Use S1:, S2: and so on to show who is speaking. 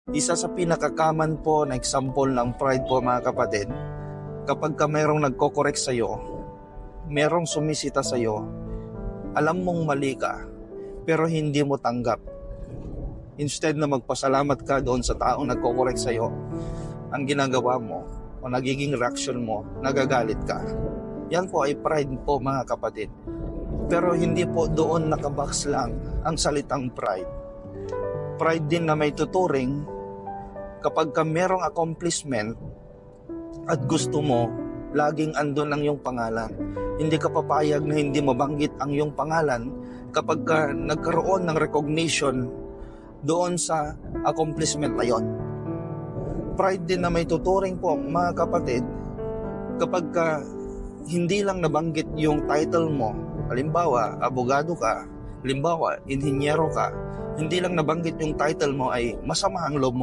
S1: Isa sa pinakakaman po na example ng pride po mga kapatid, kapag ka mayroong nagko-correct sa'yo, mayroong sumisita sa'yo, alam mong mali ka, pero hindi mo tanggap. Instead na magpasalamat ka doon sa taong nagko-correct sa'yo, ang ginagawa mo o nagiging reaction mo, nagagalit ka. Yan po ay pride po mga kapatid. Pero hindi po doon nakabox lang ang salitang pride. Pride din na may tuturing kapag ka merong accomplishment at gusto mo, laging andun ang iyong pangalan. Hindi ka papayag na hindi mabanggit ang iyong pangalan kapag ka nagkaroon ng recognition doon sa accomplishment na yon. Pride din na may tuturing po mga kapatid kapag ka hindi lang nabanggit yung title mo, halimbawa abogado ka, halimbawa inhinyero ka, hindi lang nabanggit yung title mo ay masama ang loob mo